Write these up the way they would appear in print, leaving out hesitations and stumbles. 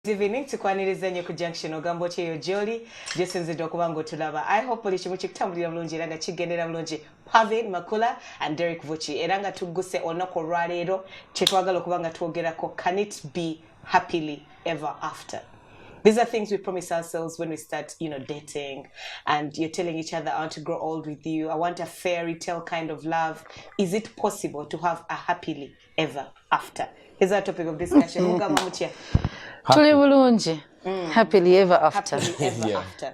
Good evening to Kwanirizenye ku Junction ogambo cheyo Jolly jesenze okubango tulaba. I hope buli kimu kikutambulira bulungi era nga kigendera bulungi. Pavin Makula and Derek Vuchi era nga tuguse onako lwaleero kyetwagala okubanga twogerako, can it be happily ever after? These are things we promise ourselves when we start, dating, and you're telling each other, I want to grow old with you. I want a fairy tale kind of love. Is it possible to have a happily ever after? Is that a topic of discussion? Happily ever after. Happily ever after.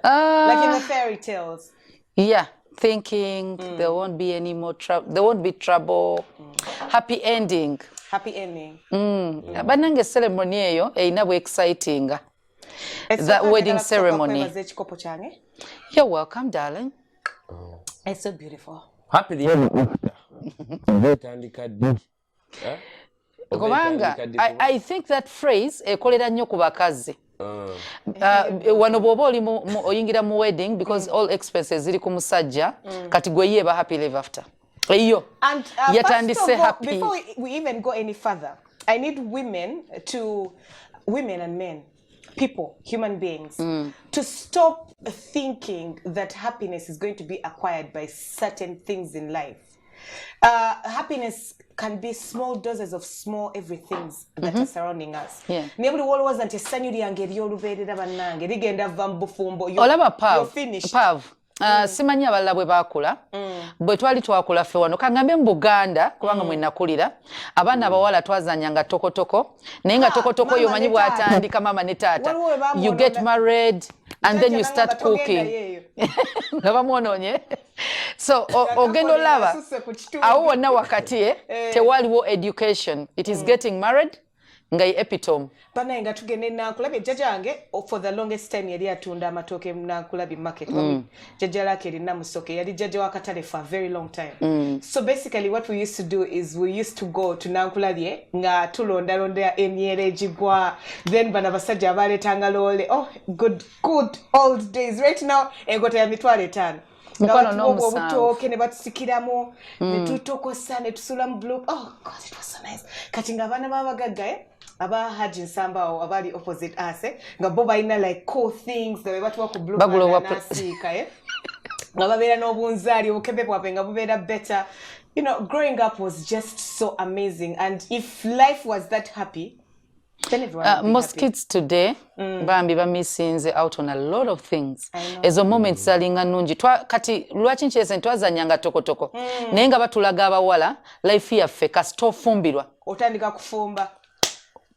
Like in the fairy tales. Yeah, thinking there won't be any more trouble. There won't be trouble. Happy ending. Happy ending. Banange ceremony eyo inabwe exciting. That wedding ceremony. You're welcome, darling. It's so beautiful. Happily ever after. I think that phrase ekolera nnyo ku bakazi. Wano bw'oba oli oyingira mu wedding because all expenses ziri ku musajja kati gwe yeeba happy ever after. Eyo yatandise happy. Before we even go any further, I need women and men, people, human beings, to stop thinking that happiness is going to be acquired by certain things in life. Happiness can be small doses of small everythings that are surrounding us. Nebuli always anti sanyuli yangeri oluberera bannange ligenda vambufumbo you're finished. Simanyi abalala bwe baakula bwe twali twakula ffe wano kangambe mu Buganda kubanga mwe nakulira abaana abawala twazanyanga tokotoko naye nga tokotoko yo manyi bw'atandika mama ne taata you get married and then you start cooking nga bamwonoonye so ogenda olaba awo wonna wakati tewaliwo education, it is getting married nga epitome bana nga tugende nakulabye jjajja wange for the longest time yali atunda amatoke nakulabye market jjajja lake erina musoke yali jjajja wa katale for a very long time. So basically what we used to do is we used to go to nankulabye nga tulonda emyere jigwa, then bana basajja abaletanga lole good old days. Right now engota ya mitwale 5 Mukwano n'omusanvu obutoke ne batusikiramu ne tutokosa ne tusula mu blue. Oh God, it was so nice. Kati nga abaana babagagga aba Haji Nsamba abali opposite us nga bo balina like cool things that batuwa ku blue na sika nga babeera n'obunzaali obukebe bwabwe nga bubeera better. Growing up was just so amazing, and if life was that happy, most happy. Kids today bambi bamisinze out on a lot of things. Ezo moments zalinga nungi kati lwaki nkyeze ntwazanyanga tokotoko naye nga batulaga abawala life yaffe kasitofumbirwa otandika kufumba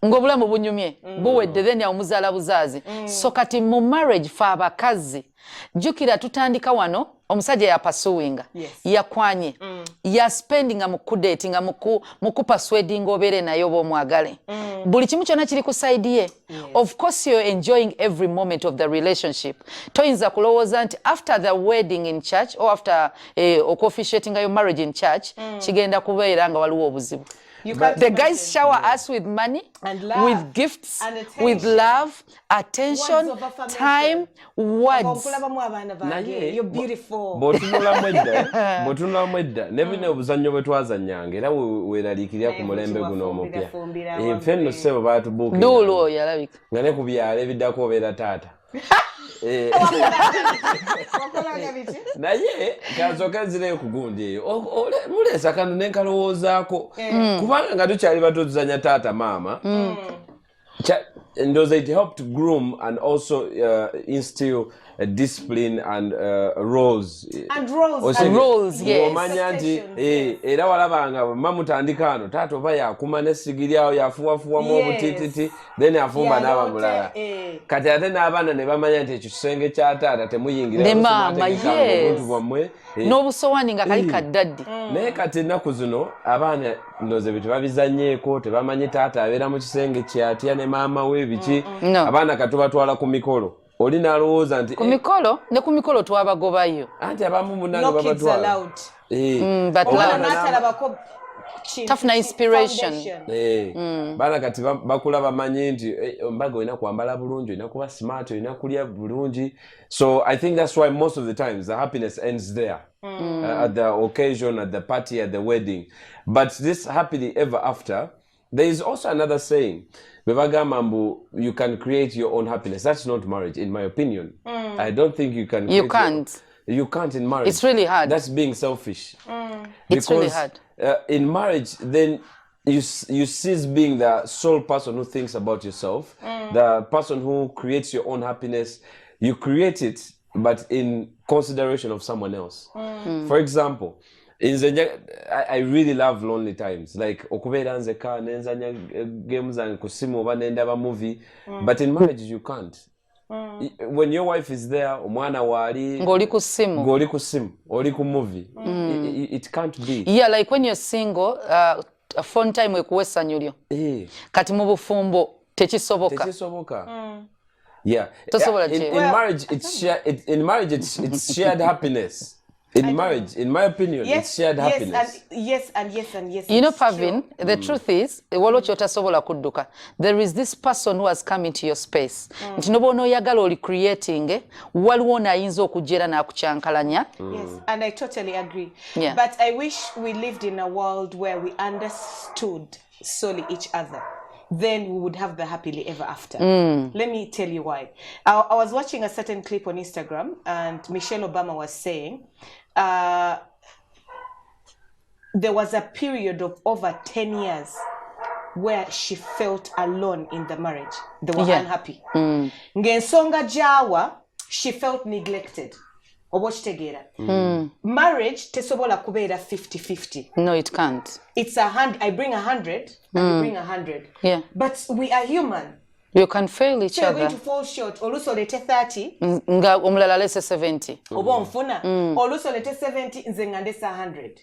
ng'obulamu bunyumye buwedde then omuzaala buzaazi. So kati mu marriage fa abakazi jukira tutandika wano omusajja ya pursuing yakwanye ya spending mu kudate nga mu persuading obere nayo bomwagale buli kimu kyonna kiri ku side ye. Of course you're enjoying every moment of the relationship. Toyinza kulowooza nti after the wedding in church or after officiating your marriage in church kigenda kubeera nga waliwo obuzibu. The guys shower us with money, and love, with gifts, with love, attention, time, words. You're beautiful. Botuna mwedda nebine obuzannyo bwe twazannyanga era weeraliikirira ku mulembe guno omupya. Fenno ssebo baatubuuka Duulo yalabika nga ne ku byalo ebiddako obeera taata. Naye kazoka zireyo kugundi eyo mulesa kantu nenkalowoozaako kubanga nga tukyali bato tuzanya taata maama ndoza it helped groom and also instill discipline and roles. Yes. Era walabanga mamutandika ano taata oba yakuma nesigiri awo yafuwafuwamu obutititi then afumba n'aba mulala kati ate n'abaana ne bamanya nti ekyo kisenge kya taata temuyingira obuntu bwammwe n'obusowaani nga kali kaddaddi. Naye kati ennaku zino abaana ndoze bye tebabizanyeeko tebamanyi taata abeera mu kisenge kyatya ne maama we biki abaana katubatwala ku mikolo. Oli nalowooza nti ku mikolo twabagobayo anti abamu munange babatwala tafuna inspiration. Baana kati bakula bamanyi nti mbaga olina kwambala bulungi, olina kuba smart, olina kulya bulungi. So I think that's why most of the times the happiness ends there. At the occasion, at the party, at the wedding. But this happily ever after, there is also another saying bebagamba mbu you can create your own happiness. That's not marriage, in my opinion. I don't think you can. You can't. You can't in marriage. It's really hard. That's being selfish. It's really hard. In marriage, then you cease being the sole person who thinks about yourself, the person who creates your own happiness. You create it, but in consideration of someone else. For example, I really love lonely times, like okubeera nzeka nenzanya games and kusimu oba nendaba movie, but in marriage you can't. When your wife is there, omwana wali ngoli ku simu oli ku movie, it can't be. Yeah, like when you're single, a phone time wekuwesa nyulyo. Kati mu bufumbo tekisoboka. Yeah. In marriage it's shared happiness. In marriage, in my opinion, it's shared happiness. Yes. You know, Pavin, the truth is, there is this person who has come into your space. Nti nobo oyagala oli creating, waliwo nayinza okujera na kuchankalanya. Yes, and I totally agree. Yeah. But I wish we lived in a world where we understood solely each other. Then we would have the happily ever after. Let me tell you why. I was watching a certain clip on Instagram, and Michelle Obama was saying there was a period of over 10 years where she felt alone in the marriage. They were unhappy. Ngensonga jawa, she felt neglected. Marriage tesobola kubeera 50-50. No, it can't. It's I bring 100 and you bring 100. Yeah. But we are human. You can fail each so other. You're going to fall short. Oluso lete 30. Nga omulala lese 70. Obo mfuna. Oluso lete 70 nze ngandesa 100.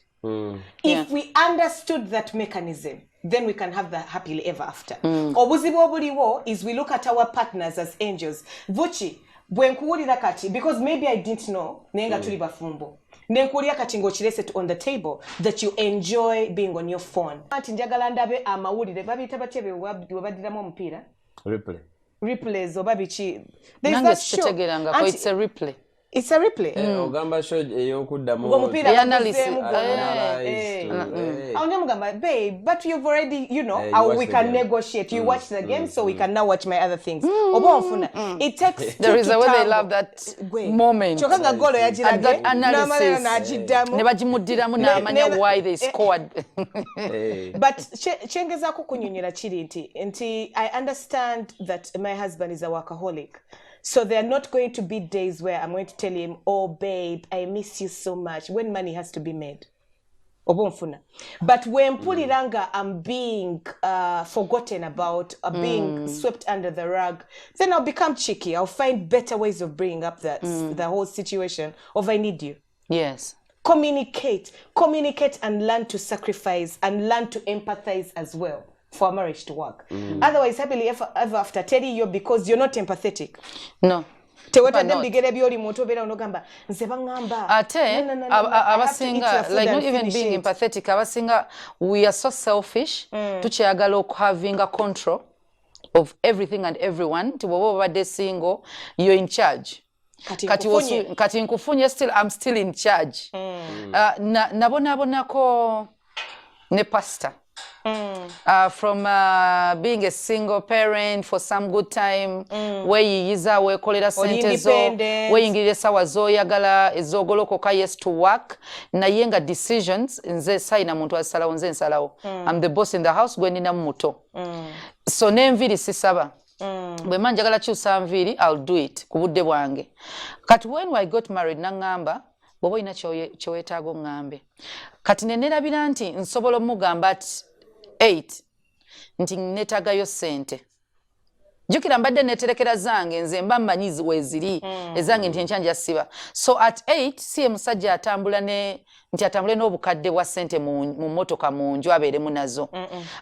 If we understood that mechanism, then we can have the happily ever after. Obuzibu obuliwo is we look at our partners as angels. Vuchi, bwenkuwulira kati, because maybe I didn't know, nenga tuli bafumbo. Nenkuwulira kati ngochirese on the table that you enjoy being on your phone. Ati njagala ndabe amawulire babita batebe wabadiramu omupiira. Replays oba bichi. There's that show. It's a replay. It's a replay. Ogamba show eyokuddamu. Analysis. Babe, but you've already, how we can negotiate. You watch the game, so we can now watch my other things. It takes there is a way they love that moment. And that analysis. Nebajimudiramu namanya why they scored. But chengeza kukunyunyira chiri nti I understand that my husband is a workaholic. So there are not going to be days where I'm going to tell him, oh, babe, I miss you so much, when money has to be made. But when Puliranga I'm being forgotten about, being swept under the rug, then I'll become cheeky. I'll find better ways of bringing up the whole situation of I need you. Yes. Communicate and learn to sacrifice and learn to empathize as well for a marriage to work. Otherwise, happily ever after telling you because you're not empathetic. No. Tewata dembigere byoli muntu obera onogamba nze bangamba ate abasinga like not even being empathetic abasinga we are so selfish tukyagala having a control of everything and everyone tibobo babadde single you're in charge kati nkufunye still I'm still in charge nabonako ne pastor from being a single parent for some good time weeyiyiza weekolera sente zo weeyingirira sawa zooyagala ez'ogolokoka yes to work naye nga decisions nze sayina muntu asalawo nze nsalawo I'm the boss in the house gwe nina muto so n'enviri sisaba bwe mba njagala kyusa nviri I'll do it ku budde bwange kati when I got married naŋŋamba bw'oba olina kyeweetaaga oŋŋambe kati nenerabira nti nsobola omugamba ati 8 nti netagayo sente jukira mbadde neterekera zange nze mba mmanyizi weziri ezange nti enkyanja siba so at 8 siye musajja atambule n'obukadde bwa sente mu motoka mu nju abeeremu nazo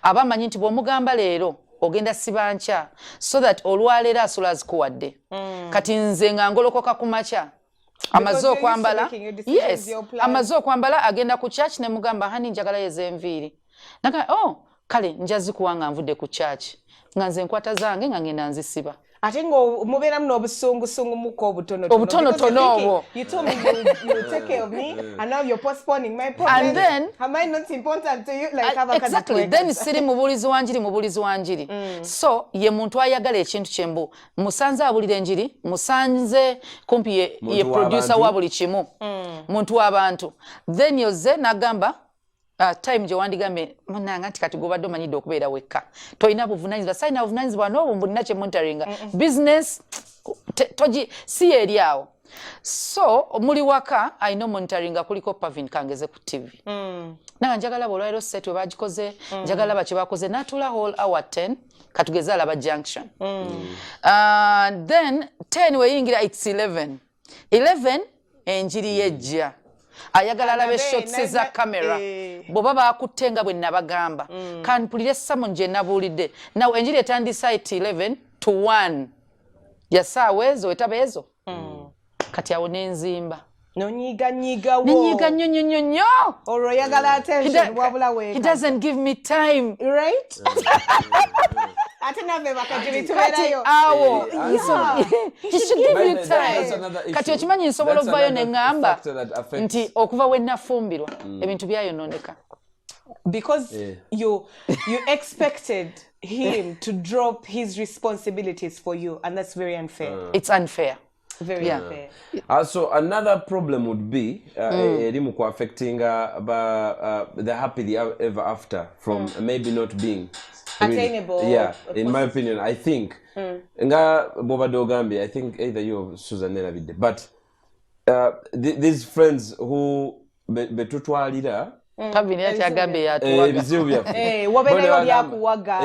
aba manyi nti bw'omugamba leero ogenda siba nkya so that olwaleero asula azikuwadde kati nze nga ngolokoka ku makya amaze okwambala yes amaze okwambala agenda ku church ne mugamba hani njagala yez'enviiri naga kale njazi kuwanga nvudde ku church nga nze nkwata zange nga ngenda nzisiba ate ngo mubeera mno obusungusungu muko obutonotono obwo. You told me you take care of me and now you're postponing my problems. And then am I not important to you? Like have a exactly. Then siri mubulizi wanjiri. So ye muntu ayagala ekintu kyembu musanze abulira enjiri musanze kumpi ye producer wa buli kimu muntu w'abantu. Then yoze nagamba time gye wandigambe munanga nti kati gobadde omanyidde okubeera wekka toyina buvunanyizibwa sayina buvunanyizibwa n'obwo mbulina kye monitoringa business togi si eri awo. So muli waka ayina monitoringa kuliko Pavin Kangeze ku TV nanga njagala bolwairo set we bagikoze njagala bakye bakoze natula whole hour 10 katugeza alaba Junction then 10 weyingira it's 11 enjiri yejja ayagala alabe shots za camera boba bakutenga bwe nabagamba kanpulire someone je nabulide now enjiri etandisa at 11 to 1 yasawezo etabezo kati awo nenzimba nonyiga nnyo olwo yagala attention wabula we he doesn't give me time right ate nave bakajibituberayo awo he should give you time kati okimanyi nsobola okuvayo ne ngamba nti okuva we nafumbirwa ebintu byayononeka because you expected him to drop his responsibilities for you and that's very unfair. It's unfair. Very unfair. So another problem would be affecting the happily ever after from maybe not being attainable. Really, yeah, in my opinion, I think nga Boba Dogambi, I think either you or Susan Nelavide, but these friends who betutwalira kabine yagambe yatuwaga wabenayo byakuwaga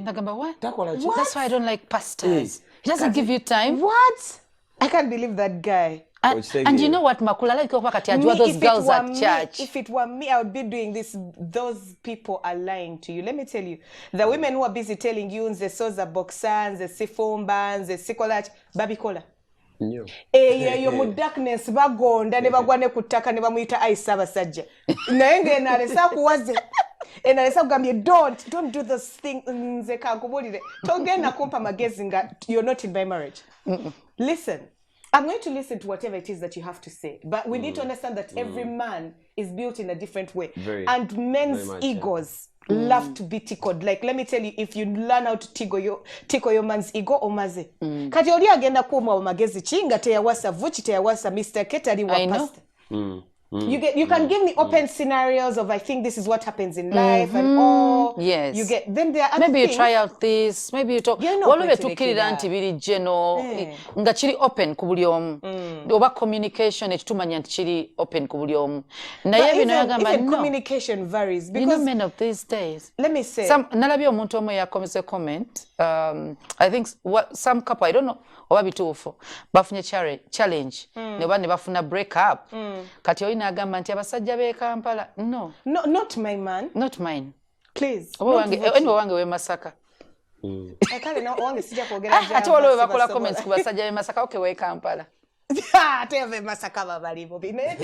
nagamba what that's why I don't like pastors. He doesn't give you time. What? I can't believe that guy. And you know what, Makula, like kati ajua those girls at church. If it were me, I would be doing this. Those people are lying to you. Let me tell you, the women who are busy telling you nze soza boxan, nze sifumba, nze sikolach, babikola. Yo mu darkness bagonda ne bagwa ne kutaka ne bamuyita Aisa abasajja. Naye ng'enalesa kuwaze. Enalesa kugambye don't do this thing nze kankubulire. Togenda kumpa magezi nga you're not in my marriage. Listen. I'm going to listen to whatever it is that you have to say, but we need to understand that every man is built in a different way, and men's egos love to be tickled. Like, let me tell you, if you learn how to tickle your man's ego, omaze. Kati oli agenda kuumwa magezi chinga teyawasa vuchi teyawasa Mr. Ketari wa pastor. You can give me open scenarios of I think this is what happens in life and all. Yes. You get then there are maybe things, you try out this, maybe you talk. Waliwe tukirira nti biri geno nga chiri open ku buli omu. Oba communication ekitumanya nti chiri open ku buli omu. Naye bino yagamba no. Communication varies because you know men of these days. Let me say. Nalabye omuntu omu yakomeze comment. I think some couple I don't know oba bituufu bafunye challenge ne bafuna break up. Kati oyina agamba nti abasajja be Kampala no not my man, not mine please wange we Masaka kale no wange sija kwogera jana ate waliwo bakola comments ku basajja be Masaka okay we Kampala ate be Masaka babalibo bine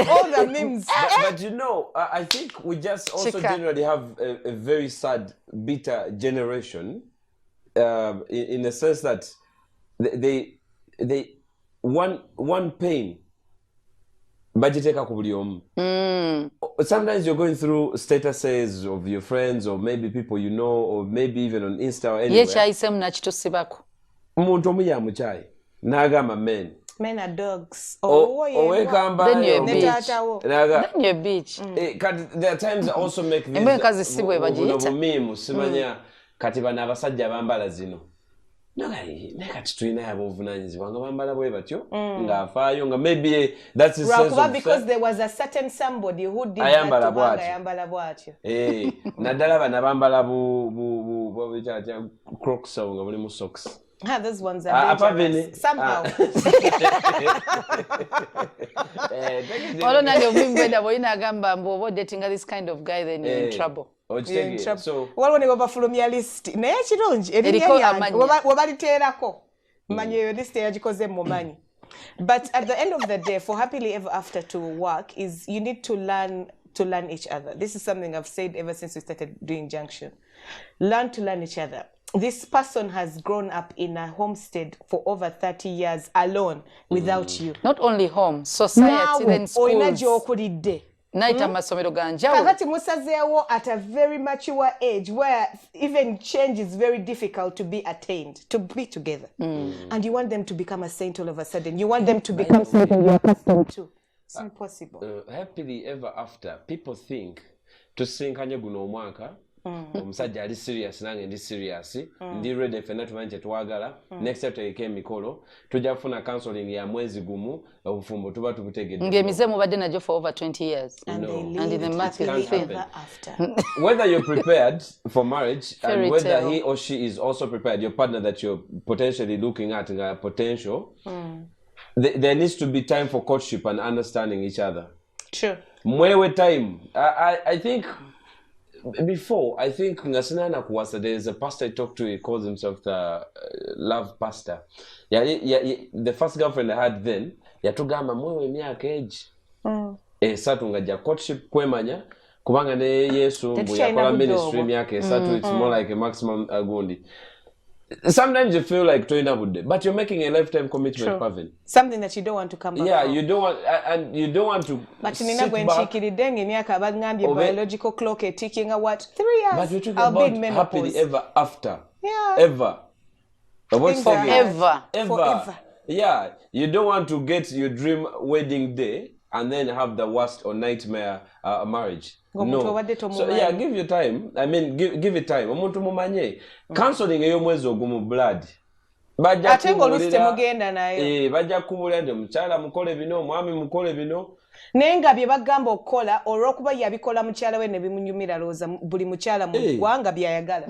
all the memes but you know I think we just also generally have a very sad bitter generation in the sense that they one pain budgeteka ku buli omu. Sometimes you're going through statuses of your friends or maybe people you know or maybe even on Insta or anywhere. Yekyayise munakitosibako Omuntu omu yamukyai n'agamba men are dogs. Then you're a bitch. There are times I also make this meme simanya kati bana abasajja bambala zino. Nekati tulina yabo obuvunanyizibwa nga bambala bwe batyo ng'afaayo nga maybe that's his sense of because there was a certain somebody who did that ayambala bwatyo naddala bana bambala bu crocs nga mulimu socks. Those ones are dangerous. Somehow. Olo nange obimbenda boyina agamba mbu oba dating this kind of guy then you're in trouble. So waliwo ne babafulumya list naye kirungi webaliteerako manyi eyo list eyagikoze mumanyi. But at the end of the day, for happily ever after to work is you need to learn each other. This is something I've said ever since we started doing Junction. Learn to learn each other. this person has grown up in a homestead for over 30 years alone without you. Not only home, society, then schools. Naita masomero ganjawulo. Kakati musazeewo at a very mature age where even change is very difficult to be attained, to be together. And you want them to become a saint all of a sudden. You want them to become something you're accustomed to. It's impossible. Happily ever after, people think tusinkanye guno omwaka omusajja ali serious nange ndi serious ndi ready fena tumanje twagala next year tuyike emikolo tujja kufuna counseling ya mwezi gumu obufumbo tuba tubutegedde ngemize mubadde najo for over 20 years and the math is after. Whether you're prepared for marriage and whether he or she is also prepared, your partner that you're potentially looking at potential, there needs to be time for courtship and understanding each other. True. Mwewe time. I think before, I think Ngasinana Kuwasa, there is a pastor I talked to, he calls himself the love pastor. The first girlfriend I had then, yatugamba mwewe myaka age. Esatu ngaja courtship kwemanya, kubanga ne Yesu mbu yakola ministry myaka esatu, it's more like a maximum gundi. Sometimes you feel like toying up with them, but you're making a lifetime commitment, Pavin. Something that you don't want to come back from. You don't want, and you don't want to but sit back. Biological clock ticking at what? 3 years. But you're talking about happily ever after. Yeah. Ever. Forever. Ever. Yeah. You don't want to get your dream wedding day and then have the worst or nightmare marriage. No. So yeah, give you time. I mean, give it time. Omuntu mumanye. Counseling eyo mwezi ogumu blood. Atengo lusite mugenda nayo. Bajja kubulira nti mukyala mukole bino, mwami mukole bino. Nenga bye bagamba okukola olw'okuba yabikola mukyala we ne bimunyumira looza buli mukyala mu ggwanga byayagala.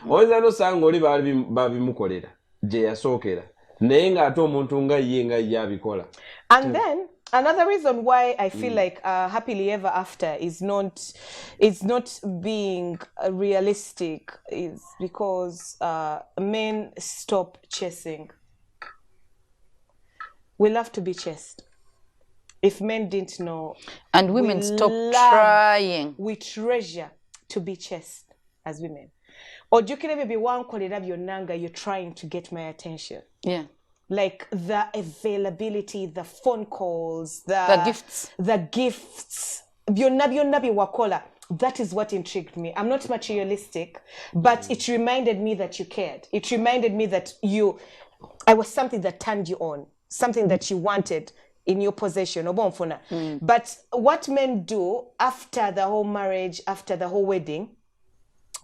Oyinza n'osanga oli babimukolera gye yasookera naye ng'ate omuntu nga ye abikola. And then another reason why I feel like happily ever after is not being realistic is because men stop chasing. We love to be chased. If men didn't know, and women stop trying. We treasure to be chased as women. Ojukire bebe wankolera byonna you're trying to get my attention. Yeah. Like the availability, the phone calls, the gifts. That is what intrigued me. I'm not materialistic, but it reminded me that you cared. It reminded me that I was something that turned you on, something that you wanted in your possession. But what men do after the whole marriage, after the whole wedding,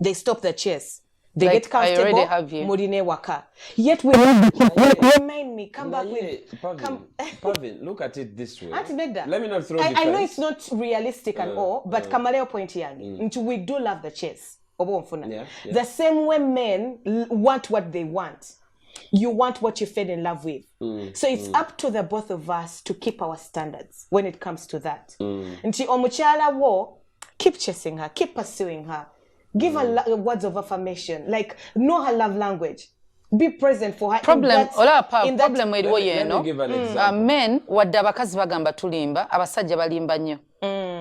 they stop the chase. They get comfortable. I already have you. Murine waka. Yet we remind me, come back with. Pavin, look at it this way. Let me not throw I know it's not realistic at all, but Kamaleo point yangi. We do love the chase. The same way men want what they want. You want what you fell in love with. So it's up to the both of us to keep our standards when it comes to that. Nti omuchala wo, keep chasing her, keep pursuing her. Give her words of affirmation. Like, know her love language. Be present for her. Problem eriwo yeno. Men wadde abakazi bagamba tulimba, abasajja balimba nnyo.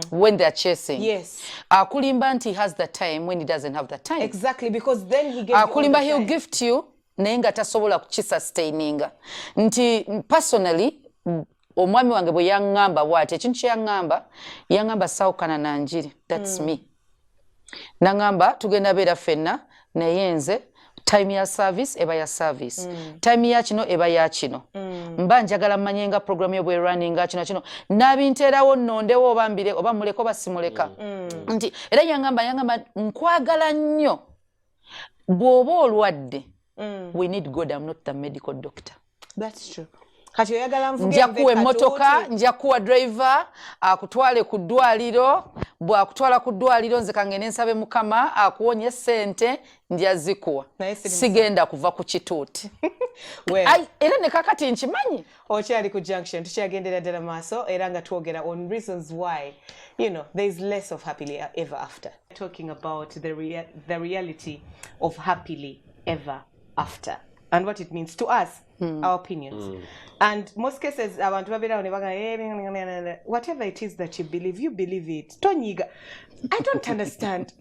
When they are chasing. Yes. Akulimba nti he has the time when he doesn't have the time. Exactly, because then he gets Akulimba he'll gift you naye nga tasobola kukisustaininga. Nti personally omwami wange bwe yaŋŋamba bw'ati ekintu kye yaŋŋamba sawukana na njiri. That's me. Nangamba tugenda beera ffenna naye nze time ya service eba ya service. Time ya kino eba ya kino. Mba njagala mmanye nga program yo bwe running kino nabinteerawo nnondewo oba mbire oba muleko basimuleka. Nti era yangamba nkwagala nnyo bw'oba olwadde. We need God. I'm not the medical doctor. That's true. Nja kuwa emmotoka, nja kuwa driver, akutwale ku ddwaliro, bw'akutwala ku ddwaliro nze kangende nsabe Mukama akuwonye ssente nja zikuwa. Sigenda kuva ku kituuti. Era ne kakati nkimanyi. Okyali ku Junction, tukyagendera ddala maaso era nga twogera on reasons why, there is less of happily ever after. Talking about the reality of happily ever after and what it means to us. Our opinions. And most cases, whatever it is that you believe it. I don't understand.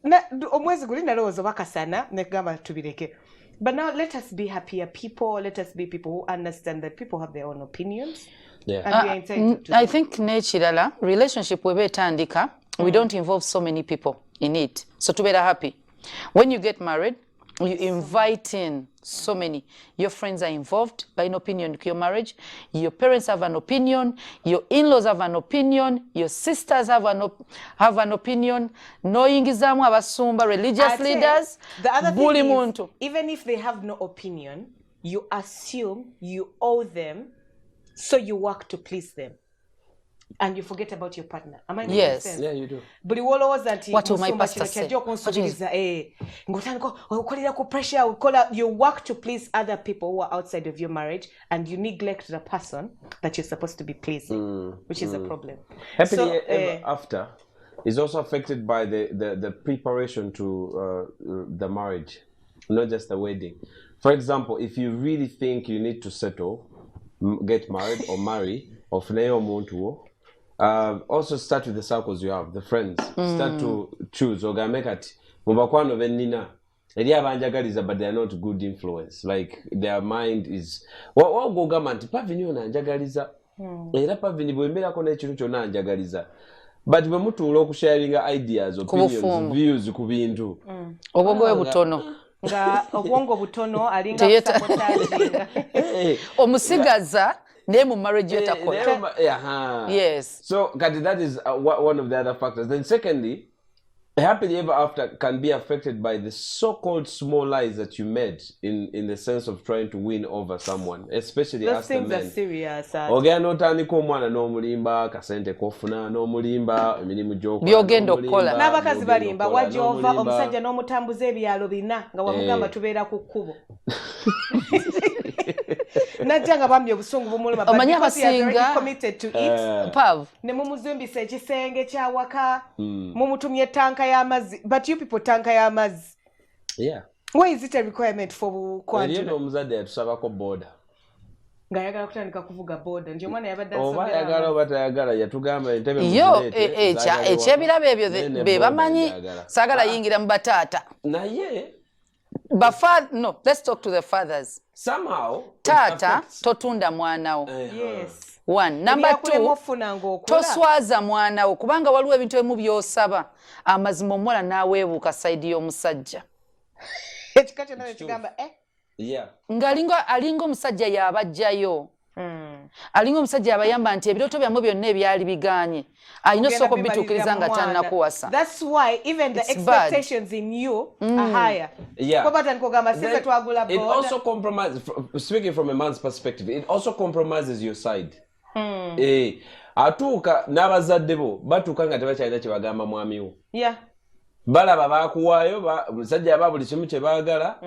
But now let us be happier people. Let us be people who understand that people have their own opinions. Yeah. And we are entitled to I them. think nechirala relationship webe tandika, we don't involve so many people in it. So to be happy. When you get married, you invite in so many. Your friends are involved by an opinion to your marriage. Your parents have an opinion. Your in-laws have an opinion. Your sisters have an opinion. Knowing izamu abasumba, religious leaders. The other thing is, even if they have no opinion, you assume you owe them, so you work to please them. And you forget about your partner. Am I making sense? Yeah, you do. But you always that what will my pastor say? You work to please other people who are outside of your marriage, and you neglect the person that you're supposed to be pleasing, which is a problem. Happily ever after is also affected by the preparation to the marriage, not just the wedding. For example, if you really think you need to settle, get married or marry, or fneo muntu, also start with the circles you have, the friends. Start to choose. Ogamekati mubakwano benina eri abanjagaliza, but they are not good influence. Like their mind is what gogama nti pavini onanjagaliza era pavini bwemberako n'ekintu kyonna anjagaliza, but bwe mutuula okusharinga ideas, opinions, views ku bintu obwongo bwe butono nga obwongo butono alinga kusapotazinga omusigaza name of marriage yes. So that is one of the other factors. Then secondly, happily ever after can be affected by the so-called small lies that you made in the sense of trying to win over someone, especially those as the things men. are serious. Ogenda otandika omwana n'omulimba kasente kofuna n'omulimba emirimu gy'okola byogenda okukola n'abakazi balimba wajova omusajja n'omutambuza ebyalo bina nga wamugamba tubeera ku kkubo najja nga bambi obusungu bumuluma omanyi abasinga ne mumuzimbisa ekisenge kyawaka mumutumye tanka y'amazzi, but you people tanka y'amazzi, why is it a requirement for bukwantino? Omuzadde yatusabako boda ng'ayagala kutandika kuvuga boda nti omwana yabadde oba ayagala oba tayagala yatugamba entebe ekyebirabo ebyo be bamanyi, saagala yingira mu bataata naye no, let's talk to the fathers. Somehow tata totunda mwanawo. Yes. One. Number two, toswaza mwanawo kubanga waliwo ebintu ebimu by'osaba amazima omuwala n'aweebuuka sayidi y'omusajja. Ekikakyo nawe kigamba alinga omusajja y'abajjayo. Alinga omusajja yabayamba nti ebirooto byammwe byonna ebyali biganye ayina osooka obituukiriza nga tannakuwasa. That's why even the expectations in you are higher. It also compromises, speaking from a man's perspective, it also compromises your side. Atuuka n'abazadde bo batuuka nga tebakyalina kye bagamba mwami wo. Balaba bakuwaayo omusajja aba buli kimu kye baagala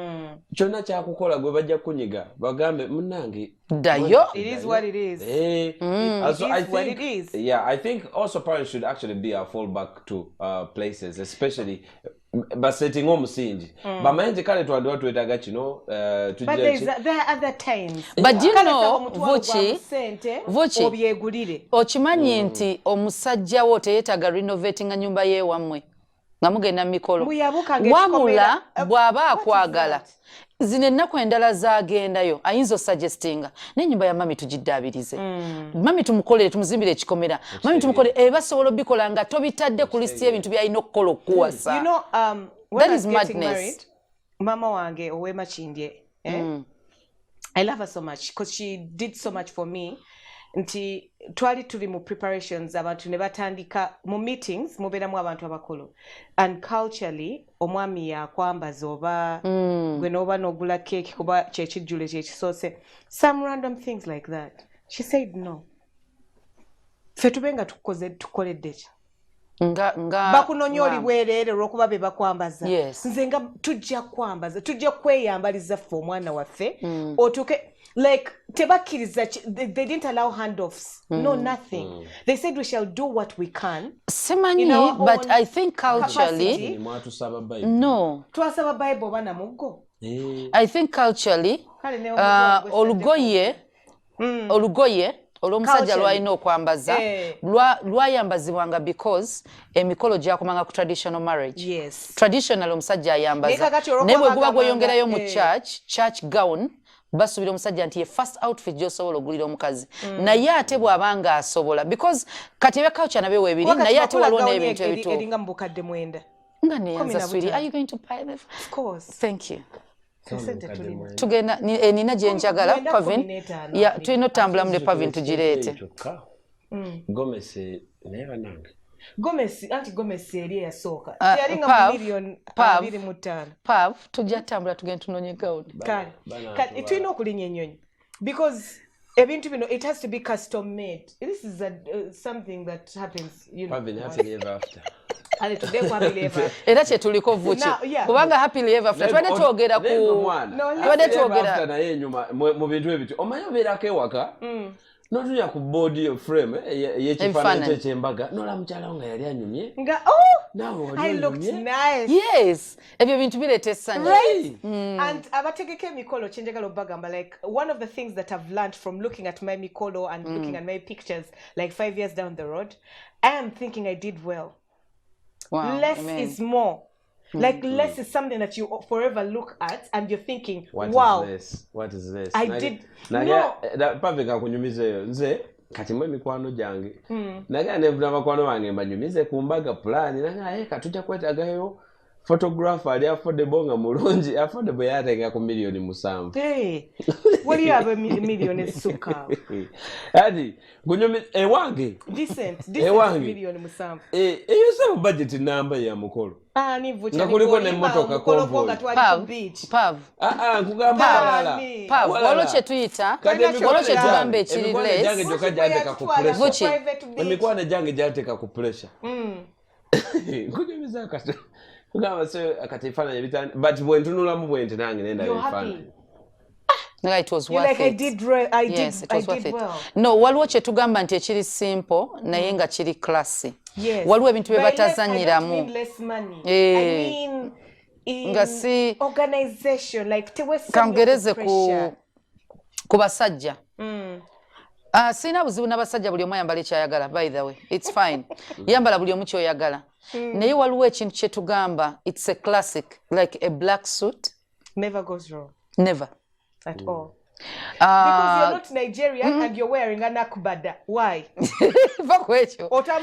kyonna kyakukola gwe bajja kunyiga bagambe munnange ddayo. It is what it is. I think also parents should actually be a fallback to places, especially basetting omusingi bamanye nti kale twandiwa twetaaga kino but there are other times. But you know Vuchi obyegulire okimanyi nti omusajja wo teyeetaaga renovating nyumba yeewammwe nga mugenda mu mikolo wabula bw'aba akwagala zino ennaku endala zaagendayo ayinza osuggestinga n'ennyumba ya mami tugiddaabirize mami tumukolere tumuzimbire ekikomera mami tumukolere basobola obikola nga tobitadde ku lisiti y'ebintu by'alina okukola okuwasa. When I was getting married, mama wange ow'Emakindye, I love her so much because she did so much for me. Nti twali tuli mu preparations abantu ne batandika mu meetings mubeeramu abantu abakulu, and culturally omwami yakwambaza oba gwe n'oba n'ogula cake kuba kyekijjulo kyekisoose, some random things like that. She said no, ffe tube nga tukoledde ki bakunoonya oli bwereere olw'okuba be bakwambaza. Nze nga tujja kwambaza tujja kweyambaliza ffe omwana waffe otuuke like tebakkiriza. They didn't allow handoffs. No, nothing. They said we shall do what we can. Simanyi, but I think culturally no. Twasaba Bible bana muggo. I think culturally olugoye olw'omusajja lwalina okwambaza lwayambazibwanga because emikolo gyakomanga ku traditional marriage. Traditional omusajja ayambaza naye bwe guba gweyongerayo mu church gown basuubira omusajja nti ye first outfit gy'osobola ogulira omukazi naye ate bw'abanga asobola because kati ebyakawuca nabyo weebiri naye ate waliwo n'ebintu ebituufu eringa mu bukadde 9 nga neyanza sweetie, are you going to buy them? Of course. Thank you. Tugenda nina gye njagala Pavin tulina otambula mu Pavin tugireete. Gomez naye banange Gomez eri eyasooka teyalinga mu million 25. Pav tujja tambula tugenda tunoonye gawuni kati tulina okulinya ennyonyi because ebintu bino it has to be custom made. This is something that happens, you know. Pavin happily ever after. Era kye tuliko vuki kubanga happily ever after twende twogera naye enyuma mu bintu ebiti omanyi obeerako ewaka n'otunya ku board yo frame y'ekifaananyi eky'embaga n'ola mukyalawo nga yali anyumye yes ebyo bintu bireeta essanyu and abategeka emikolo kyenjagala obbagamba like one of the things that I've learned from looking at my mikolo and looking at my pictures like 5 years down the road I am thinking I did well. Wow, less is more. Like less is something that you forever look at and you're thinking, wow. What is less? I did. Pavika kunyumizeyo nze kati mwe mikwano gyange. Naga nevuna bakwano wange mbanyumize kumbaga plan naga katujja kwetagayo photographer ali affordable nga mulungi affordable yatenga ku milioni 7. What do you have a million esuka? Adi kunyumize ewange decent milioni 7. Eyo sebo budget number ya mukolo. Ni vucha nga kuliko n'emmotoka convoy. Pav nkugamba Pav walo kye tuyita walo kye tugamba ekiri less jange joka jateka ku pressure emikwano jange jateka ku pressure kunyumiza kati kugamba so akati fana bitani but when tunulamu bwente nange nenda bifana. No, it was worth like, it. Yes, it was worth it. Well. No, waliwo kye tugamba nti ekiri simple naye nga kiri classy. Waliwo ebintu bye batazanyiramu. Nga si organization like kangereze ku basajja. Sina buzibu n'abasajja buli omu ayambala ekyayagala by the way. It's fine. Yambala buli omu ky'oyagala. Naye waliwo ekintu kye tugamba it's a classic like a black suit. Never goes wrong. Never. At all. Because you're not Nigerian and you're wearing a nakbada. Why? Bw'oba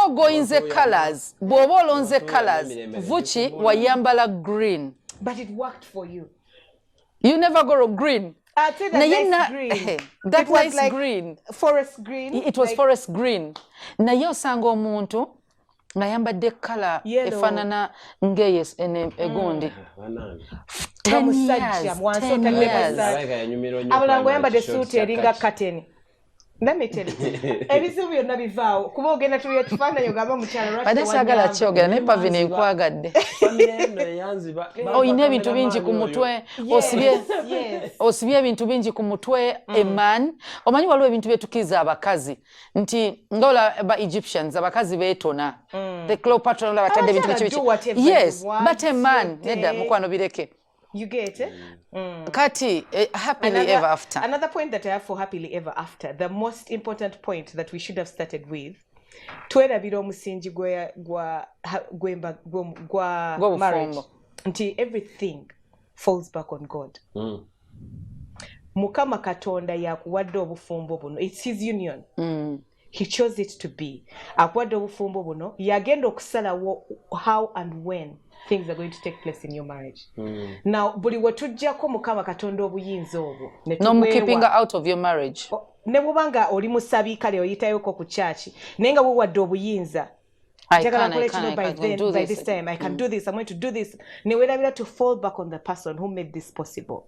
ogoyinze colors, bw'oba olonze colors, vuki wayambala green. But it worked for you. You never go green. Green. That nice like green. Forest green. It was like forest green. Naye osanga omuntu ng'ayambadde color efaanana ng'eyes egundi. 10 years. Abalango yambadde suit eringa curtain. Let me tell you. Ebizibu byonna bivaawo kuba ogenda tuliyo tufaananyi ogamba mukyala lwaki badde saagala kyogera naye Pavin enkwagadde. Oyina ebintu bingi ku mutwe osibye ebintu bingi ku mutwe eman omanyi waliwo ebintu byetukiriza abakazi nti ngaola ba Egyptians abakazi beetona the Cleopatra batadde ebintu biki yes but a man nedda mukwano bireke. You get it? Kati, happily ever after. Another point that I have for happily ever after, the most important point that we should have started with, twerabira omusingi gwa marriage. Until everything falls back on God. Mukama Katonda yakuwadde obufumbo buno. It's his union. He chose it to be. Akuwadde obufumbo buno, yagenda okusalawo how and when things are going to take place in your marriage. Now, buli wetujjako Mukama Katonda obuyinza obwo. No keeping out of your marriage. Ne bw'obanga oli musabi kale oyitayoko ku church. Naye nga weewadde obuyinza. I can by this time. I can do this. I'm going to do this. Ne weerabira to fall back on the person who made this possible.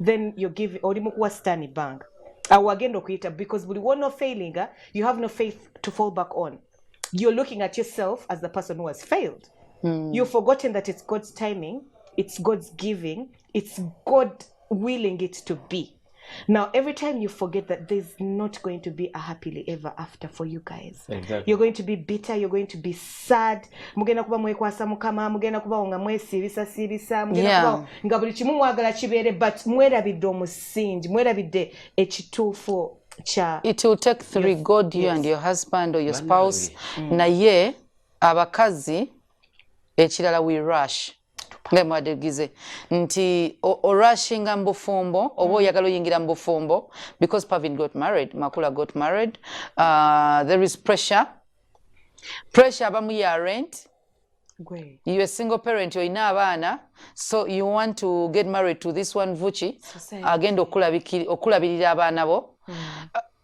Then you give oli mukuwa stanny bank. Awagenda okuyita because buli wono failing, you have no faith to fall back on. You're looking at yourself as the person who has failed. You've forgotten that it's God's timing, it's God's giving, it's God willing it to be. Now, every time you forget that, there's not going to be a happily ever after for you guys. Exactly. You're going to be bitter, you're going to be sad. Mugenda kuba mwekwasa mukama, mugenda kuba nga mwesirisa, mugenda kuba nga buli kimu mwagala kibeere, but mwerabidde omusingi, mwerabidde ekituufu It will take 3 God, you and your husband or your spouse. Naye abakazi ekirala we rush. Ngemwadegize nti orushinga mbufumbo oba oyagala oyingira mbufumbo because Pavin got married, Makula got married. There is pressure abamu ya rent. You're a single parent, you're ina abaana, so you want to get married to this one Vuchi agenda okulabirira abaana bo.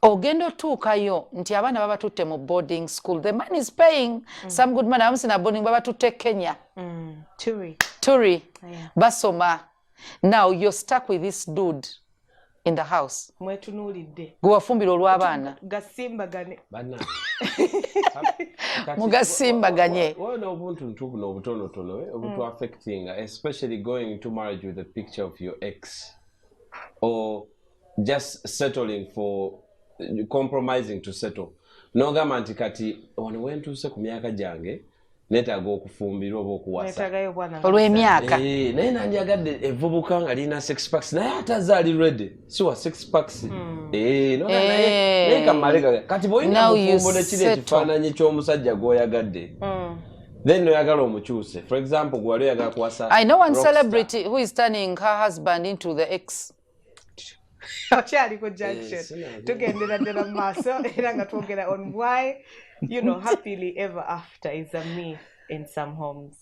Ogenda otuukayo nti abaana baba tutte mu boarding school, the man is paying. Some good man amusina boarding baba tutte Kenya. Turi. Basoma. Now you're stuck with this dude in the house. Guwafumbira olw'abaana. Mugasimbaganye. Wona obuntu ntubu n'obutonotono obutu affecting, especially going into marriage with a picture of your ex or just settling for compromising to settle. Nogamba nti kati ono wentuuse ku myaka gyange netaaga okufumbirwa oba okuwasa olw'emyaka naye nandyagadde evubuka nga lina 6 packs naye atazaali ready siwa 6 packs naye kamalega kati bw'olina mufumbo nekiri ekifaananyi ky'omusajja gw'oyagadde then noyagala omukyuse. For example, gwali oyagala kuwasa I know one celebrity who is turning her husband into the ex. Okyali ku Junction tugendera ddala mu maaso era nga twogera on why happily ever after is a myth in some homes.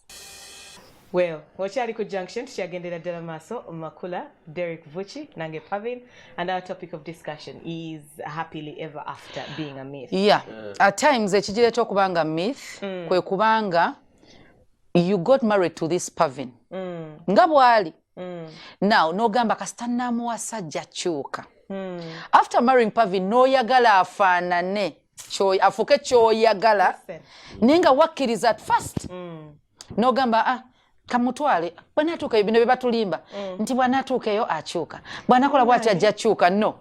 Well, okyali ku Junction tukyagendera ddala mu maaso Makula, Derek Vuchi nange Pavin, and our topic of discussion is happily ever after being a myth. At times ekigireeta okubanga myth kwe kubanga you got married to this Pavin nga bwali. Now nogamba kasita namuwasa jakyuka. After marrying Pavin noyagala afaanane afuke kyoyagala ninga wakkiriza at first nogamba kamutwale bw'anaatuuka bino bye batulimba nti bw'anaatuukeyo akyuka bw'anakola bw'ati ajja kyuka no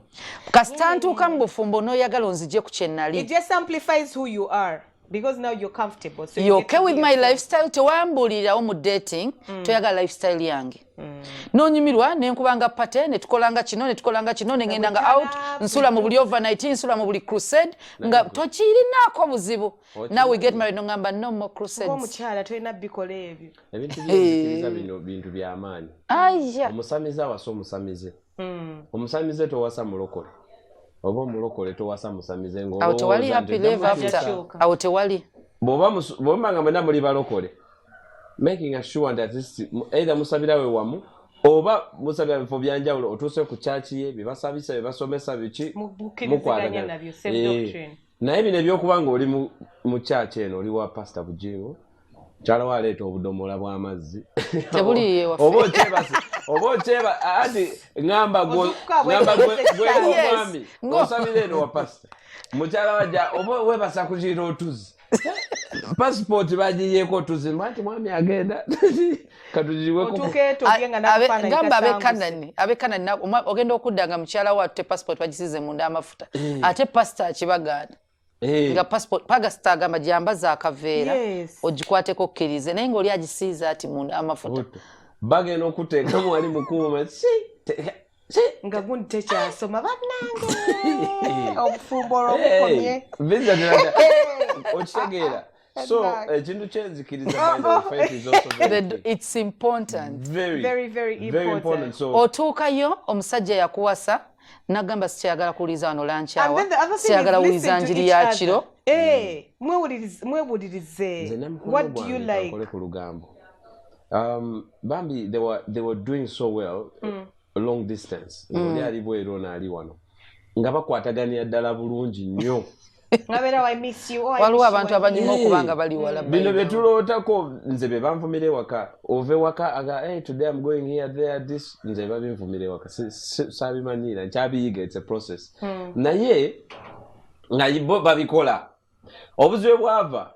kasita ntuuka mu bufumbo noyagala onzije ku kye nnali. It just amplifies who you are. Because now you're comfortable. So you're okay with my lifestyle. Tewambulira mu dating. Toyagala lifestyle yange. Nonyumirwa nenkubanga pate netukolanga kino nengendanga out nsula mu buli overnight nsula mu buli crusade nga tokirinako buzibu. Now we get married ngamba no more crusades. Omukyala toyina bikola ebyo. Ebintu by'ekiriza bino bintu by'amaanyi. Omusamize awasa omusamize. Omusamize towasa mulokole. Oba omulokole towasa musamize ngo awutewali happy live after awutewali bw'oba nga mwena muli balokole making sure that either musabira we wamu oba musabira bifo byanjawulo otuuse ku chaachi ye bibasabisa bibasomesa biki mukwatagana naye bino ebyokuba nga oli mu chaachi eno oli wa pastor Bugingo kyala waleeta obudomola bw'amazzi tebuliye waffe oba okyeba ati ngamba gwe omwami osabira eno wa pastor mukyala wajja oba webasa kukiira otuzi passport bagiyeeko otuzi nti mwami agenda gamba abekanani ogenda okuddanga mukyala wa te passport bagisize munda amafuta ate pastor akibagaana nga passport pagasita agamba gyambaza akaveera ogikwateko okkirize naye ngaoli agisiiza ati munda amafuta bagenda okuteekamu wali mukuuma nga gundi tekyasoma bannange obufumbo olwobukomye okitegeera so ekintu kyenzikiriza it's important very important so otuukayo omusajja yakuwasa nagamba sikyayagala kuwuliza wano lankyawa sikyayagala kuwuliza njiri ya kiro mwewulirize what do you like ku lugambo Bambi they were doing so well long distance oli ali bweru naali wano nga bakwataganira ddala bulungi nnyo waliwo abantu abanyuma okubanga bali wala bino bye tulootako nze be banvumira ewaka ove waka aga hey today I'm going here there this nze babinvumira ewaka sabimanyiira nkyabiyiga it's a process naye nga babikola obuzibu bwava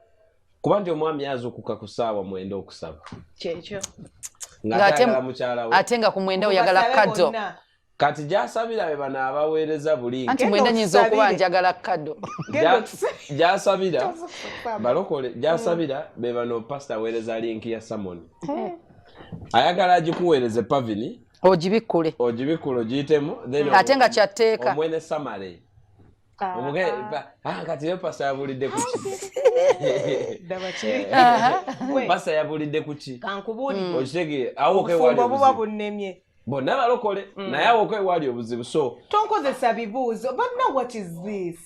kuba nti omwami azuukuka ku ssaawa 9 okusaba kyekyo ate nga ku 9 oyagala kado kati gyasabira be bano abaweereza buli anti 9 nyinza okuba njagala kado gyasabira balokole gyasabira be bano pastor aweereza linki ya Samoni ayagala agikuweereze Pavini ogibikkule ogiyitemu ate nga kyatteeka omwene Samale kati yo pasa yabulidde kuki pasa yabulidde kuki kankubuli okitegeera awo okwewali buba bunnemye bonna balokole naye awo okwewali obuzibu so tonkozesa bibuuzo but now what is this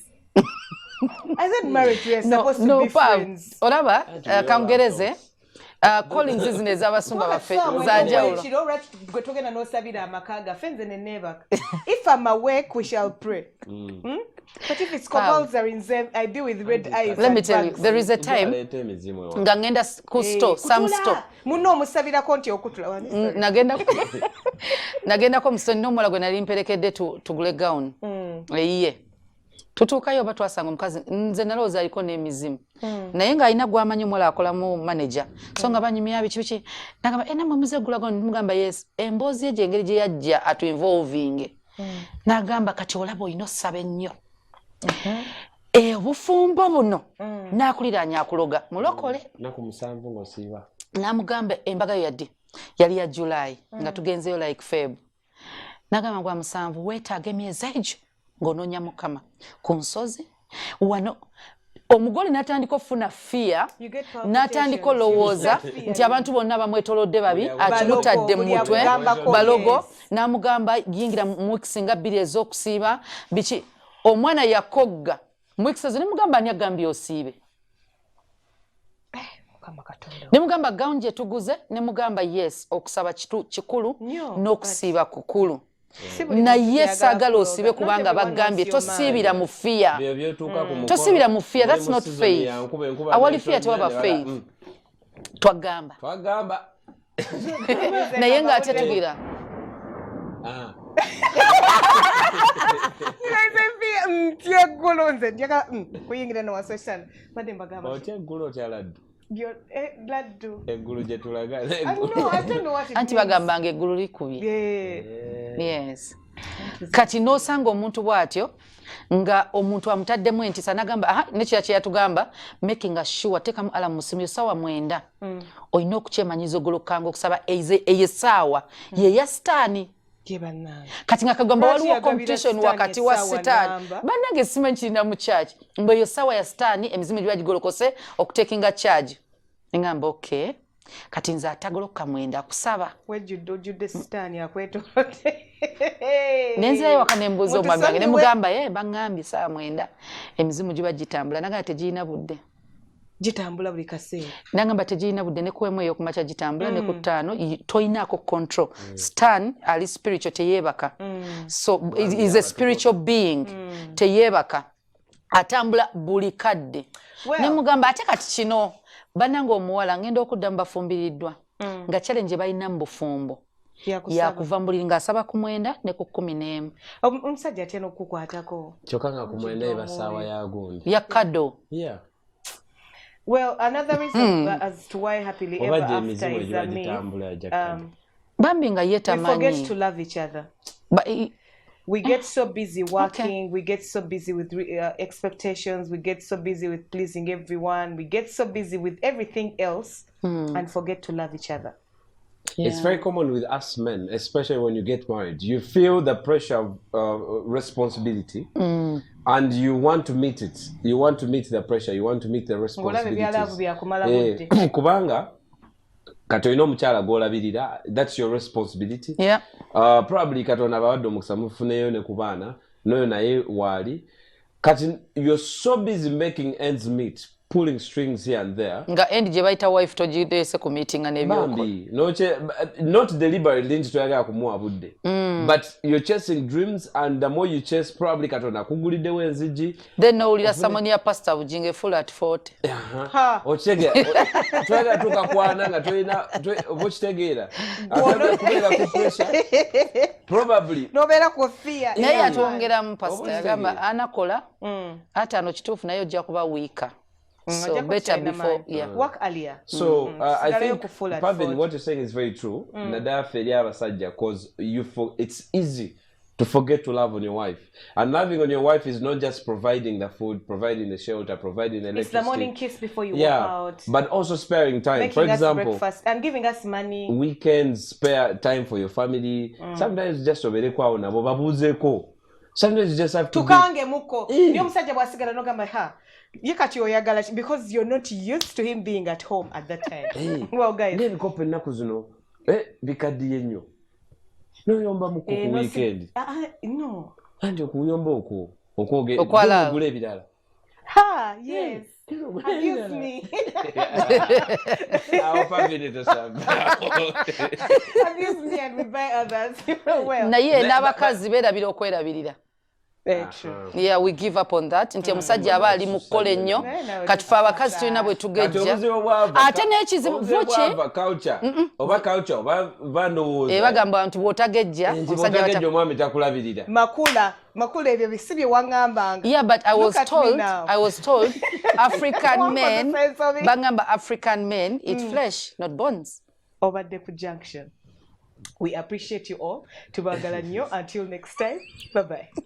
I said marriage we are supposed to be friends olaba kangereze Collins zino ez'abasumba baffe zanjawulo gwe togenda n'osabira amaka gaffe nze ne neebaka if I'm awake we shall pray but if it's compulsory I deal with red eyes let me tell you there is a time nga ngenda ku store some store munno omusabirako nti okutula nagendako mu store n'omuwala gwe nali mperekedde tugule gown eyiye tutuukayo oba twasanga omukazi nze nalowooza aliko n'emizimu naye ng'alina gw'amanyi omuwala akolamu manager so nga banyumya biki nagamba namwe muzegulago mugamba yes emboozi ye gyengeri gye yajja atu involving n'agamba kati olaba olina ossaba ennyo obufumbo buno n'akuliraanya akuloga mulokole naku 7 ng'osiiba n'amugamba embaga yo yaddi yali ya July nga tugenzeyo like Feb n'agamba gwa 7 weetaaga emyezi egyo ng'onoonya Mukama ku nsozi wano omugole n'atandika okufuna fear n'atandika olowooza nti abantu bonna bamwetolodde babi akimutadde mu mutwe balogo n'amugamba yingira mu weeks nga 2 ez'okusiiba biki omwana yakogga mu weeks ezo nemugamba ani agambye osiibe nemugamba gown gye tuguze nemugamba yes okusaba kikulu n'okusiiba kukulu naye saagala osibe kubanga bagambye tosiibira mu fear tosiibira mu fear that's not faith awali fear tewaba faith twagamba naye ng'ate tugira tyeggulo nze njagala kuyingira nowasosana badde mbagamba otyeggulo otyaladdu laddu eggulu gye tulaga anti bagambanga eggulu likubye yes kati n'osanga omuntu bw'atyo nga omuntu amutaddemu entisa n'agamba nekira kye yatugamba making sure teekamu alamu musimu yo ssaawa 9 olina okukyemanyiza ogolokanga okusaba eyo essaawa yeya sitaani kati nga kagamba waliwo competition wakati wa sitaani bannange simanyi kirina mu charge mbu eyo ssaawa ya sitaani emizimu giba gigolokose okutekinga charge ngamba okay kati nze atagoloka 9 akusaba wejjudde sitaani akwetolodde nenzirayo waka nembuuza omwami wange nemugamba baŋŋambye ssaawa 9 emizimu giba gitambula nagamba tegirina budde gitambula buli kaseera nagamba tegirina budde nekuwemu eyo okumakya gitambula ne ku 5 toyinaako control stan ali spiritual teyeebaka so is a spiritual being teyeebaka atambula buli kadde nemugamba ate kati kino bannange omuwala ngenda okuddamu bafumbiriddwa nga challenge balina mu bufumbo yakuva mbuliri ng'asaba ku 9 ne ku 11 omusajja atya n'okukwatako kyokka nga ku 9 eba ssaawa ya gundi ya kado well another reason as to why happily ever after is bambi nga ye tamanyi we forget to love each other we get so busy working, we get so busy with expectations, we get so busy with pleasing everyone, we get so busy with everything else and forget to love each other. It's very common with us men, especially when you get married. You feel the pressure of responsibility and you want to meet it. You want to meet the pressure, you want to meet the responsibilities. Kubanga katoyina omukyala gw'olabirira, that's your responsibility. Probably katonda abawadde omukisa mufuneyo ne ku baana noyo naye waali kati you're so busy making ends meet, pulling strings here and there nga end gye bayita wife togireese ku meetinga not deliberately nti toyagala kumuwa budde but you're chasing dreams and the more you chase probably katonda akuguliddewo enzigi then nowulira samoni ya pastor bujinge full at 40 okitegeera toyagala tukakwana nga tolina oba okitegeera kubeera ku pressure probably nobeera ku fear naye atwongeramu pastor yagamba anakola ate ano kituufu naye ojja kuba wiika. So better before, work earlier. So I think, Pavin, what you're saying is very true. Because it's easy to forget to love on your wife. And loving on your wife is not just providing the food, providing the shelter, providing the electricity. It's the morning kiss before you walk out. But also sparing time. Making For example, breakfast and giving us money. Weekends, spare time for your family. Sometimes just Sometimes you just have to tukange muko niyo musajja bwasigala nogamba ha ye kati oyagala because you're not used to him being at home at that time. Well guys, n'ebikopo ennaku zino bikaddiye nnyo noyomba muko ku weekend no anti okuyomba okugula ebirala yes abuse me awo pavine tosamba abuse me and we buy others well naye n'abakazi beerabira okwerabirira. Yeah, we give up on that. Nti omusajja aba ali mu kukola ennyo kati fe abakazi tulina bwe tugejja ate n'ekizibu vuki oba culture oba bandowooza bagamba nti bw'otagejja omusajja omwami takulabirira makula ebyo bisi bye waŋŋambanga. Yeah, but I was told African men bangamba African men eat flesh not bones. Obadde ku Junction. We appreciate you all. Tubagala nnyo. Until next time. Bye bye.